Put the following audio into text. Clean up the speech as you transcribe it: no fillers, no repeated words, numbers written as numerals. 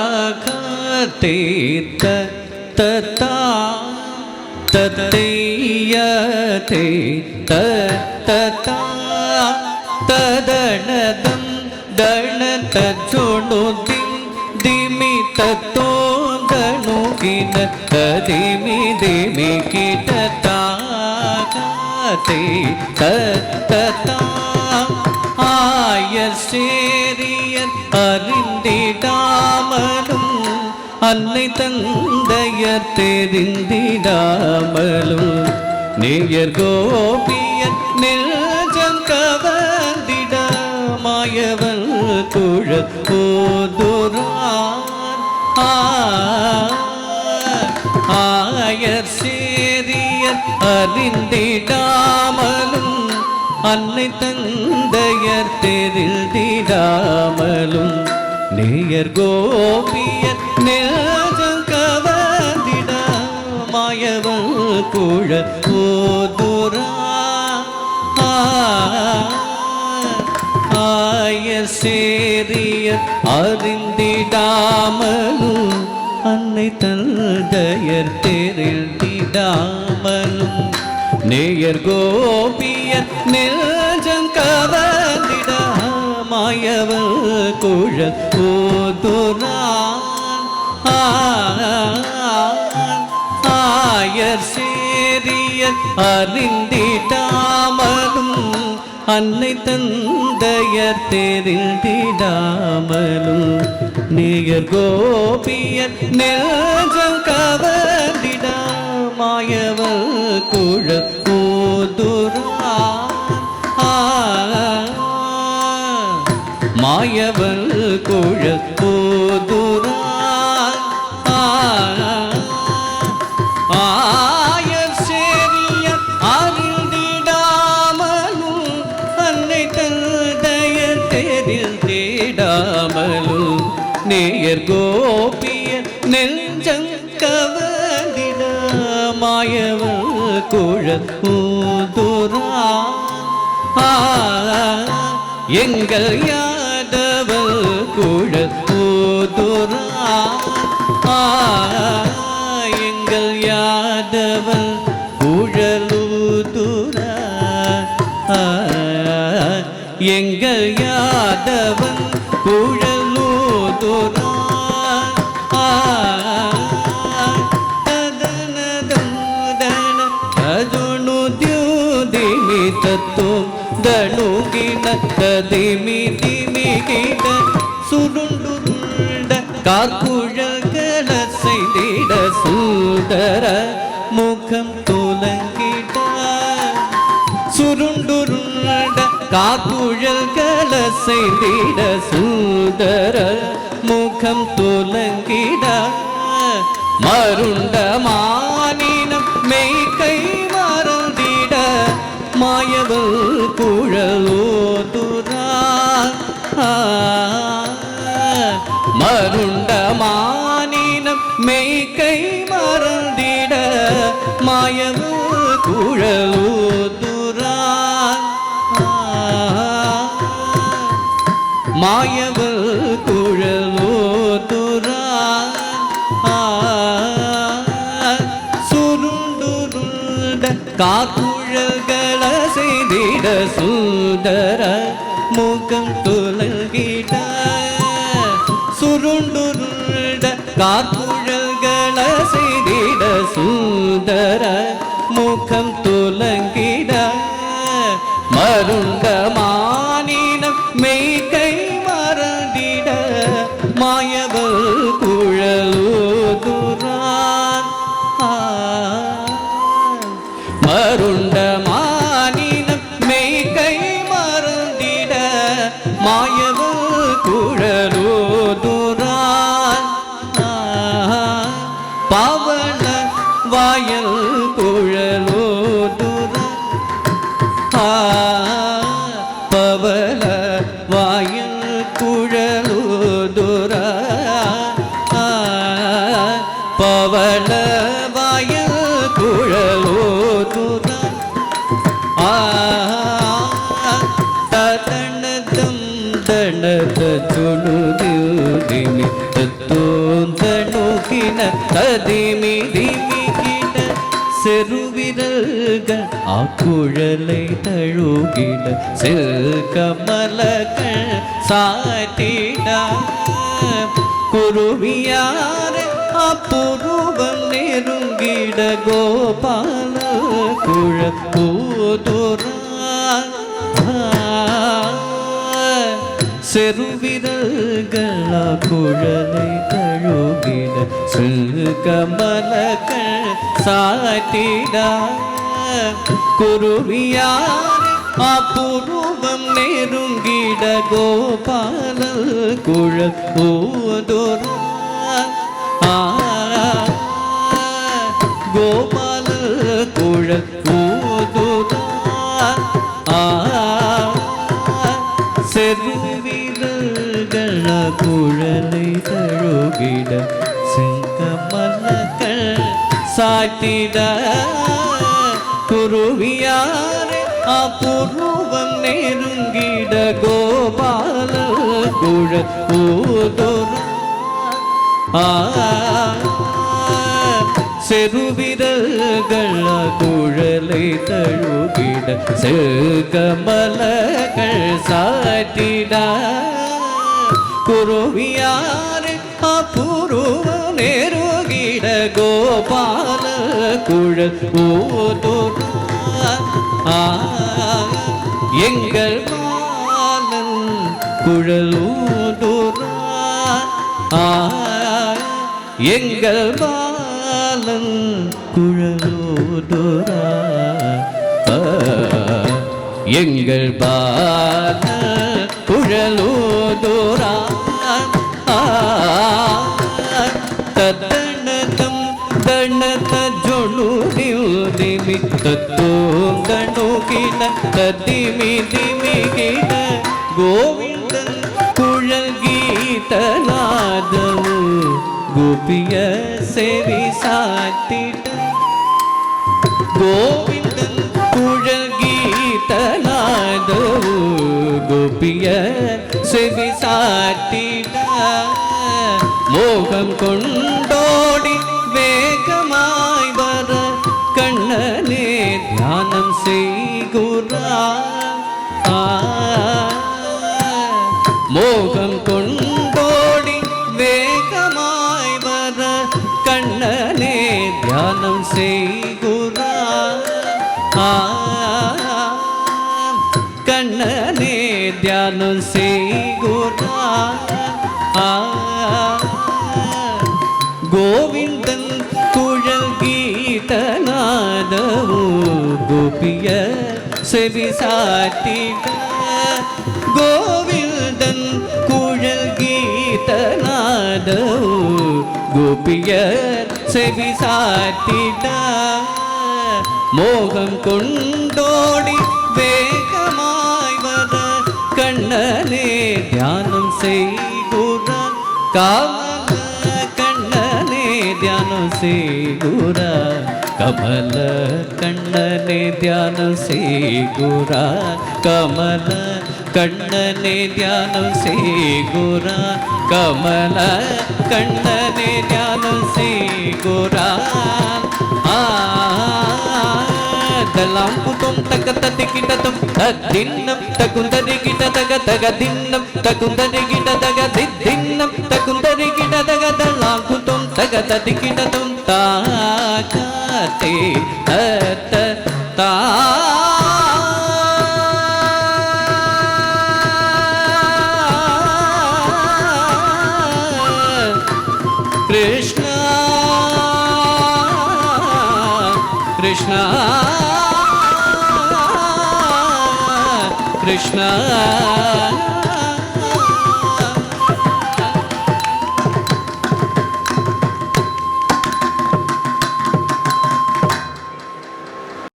தாகத்தை தத்தா தத்தையத்தை தத்தா ததனதம் தணத சொணுதிம் திமி தத்தோந்தணுகின ததிமி திமி கிட்டத்தாகத்தை தத்தா ஆயசேரியன் அறிந்திடாமலும் அன்னை தந்தையர் தெரிந்திடாமலும் நேயர் கோபியன் நெஞ்சம் கவர்ந்திட மாயவன் குழல் போதுரான் ஆயர் சேரியர் அறிந்திடாமலும் அன்னை தந்தையர் தெரிந்திடாமலும் நேயர் கோபியர் நெஞ்சம் கவர்ந்திட மாயவன் குழல் போதுரான் ஆயர் சேரியர் அறிந்திடாமலும் அன்னை தந்தையர் தெரிந்திடாமலும் நேயர் கோபியர் நெஞ்சம் கவர்ந்திட மாயவன் குழல் போதுரான் ஆயர் சேரியர் அறிந்திடாமலும் அன்னை தந்தையர் தெரிந்திடாமலும் நேயர் கோபியர் நெஞ்சம் கவர்ந்திட மாயவன் குழல் போதுரான் மாயவன் குழல் போதுரான் ஆயர் சேரியர் அறிந்திடாமலும் அன்னை தந்தையர் தெரிந்திடாமலும் நேயர் கோபியர் நெஞ்சம் கவர்ந்திட மாயவன் குழல் போதுரான் எங்கள் யாதவன் குழல் போதுரான் எங்கள் யாதவன் குழலூதுரான் எங்கள் யாதவன் குழலூதுரான் ததனதம் தன தஜுணுத்யுதிமி தத்தும் தணுகின ததிமி திமி கிட சுருண்டுருண்ட காக்குழல்கள செய்திட சுந்தர முகம் துலங்கிட சுருண்டுருண்ட காக்குழல்கள செய்திட சுந்தர முகம் துலங்கிட மருண்ட மானினம் மெய்கை மறந்திட மாயவன் குழலோதுரான் மருண்ட மானினம் மெய்கை மறந்திட மாயவன் குழலோதுரான் மாயவன் குழலோதுரான் சுருண்டுருண்ட காக்குழல்கள செய்திட சுந்தர முகம் துலங்கிட சுருண்டுருண்ட காக்குழல்கள செய்திட சுந்தர முகம் துலங்கிட மருண்ட மானினம் மெய்கை மறந்திட மாயவன் குழலூதுரான் மருண்ட மானினம் மெய்கை மறந்திட மாயவன் குழலூதுரான் பவன வாயல் குழலூதுரான் பவன வாயல் குழலூதுரான் பவன வாயல் குழலூதுரான் ததனதம் ದಣದ ಚುಳುದಿಮಿ ತತ್ತೋಂದಣುಕಿನ ತದಿಮಿ ದಿಮಿಗಿಡ செருவிரல்கள் ஆக்குழலை தழுகிட செல்கமலகள் சாட்டிட குருவியார் அப்புருவம் நெருங்கிட கோபால குழப்பூதுரா செருவிரல்கள் ஆக்குழலை தழுகிட செல்கமலகள் சாட்டிட குருவியார் அப்புருவம் நெருங்கிட கோபால குழல் ஊதுரா கோபால குழல் ஊதுரா செருவிரல்கள் குழலை தழுகிட செங்கமலகள் சாட்டிட குருவியார் அப்புருவம் நெருங்கிட கோபால குழல் ஊதுரா செருவிரல்கள் குழலை தழுகிட செல்கமலகள் சாட்டிட குருவியார் அப்புருவம் நெருங்கிட கோபால குழல் ஊதுரா எங்கள் பாலன் குழல் ஊதுரா எங்கள் பாலன் குழலூதுரா எங்கள் பாலன் குழலூதுரா தத்தனதம் தனத ஜொழுதிமி தத்தோங்கணுகின ததிமி திமிகிட கோவிந்தன் குழல் கீதநாதவு கோபிய செவி சாட்டிட கோவிந்தன் குழல் கீதநாதவு கோபிய செவி சாட்டிட மோகம் கொண்டோடி வேகமாய் வர கண்ணனே தியானம் செய்குரா மோகம் கொண்டோடி வேகமாய் வர கண்ணனே தியானம் செய்குரா கண்ணனே தியானம் செய்குரா கோவிந்தன் குழல் கீதநாதவு கோபிய செவி சாட்டிட கோவிந்தன் குழல் கீதநாதவு கோபிய செவி சாட்டிட மோகம் கொண்டோடி வேகமாய் வர கண்ணனே தியானம் செய்குரா கமல கண்ணனே தியானம் செய்குரா கமல கண்ணனே தியானம் செய்குரா கமல கண்ணனே தியானம் செய்குரா கமல கண்ணனே தியானம் செய்குரா தலாம் குதும் தக ததிகிடதும் ததின்னம் தகுந்தரிகிட தக தக தின்னம் தகுந்தரிகிட தக தின்னம் தகுந்தரிகிட தக தலாம் குதும் தக ததிகிடதும் தாகதே தத தா Krishna Krishna Krishna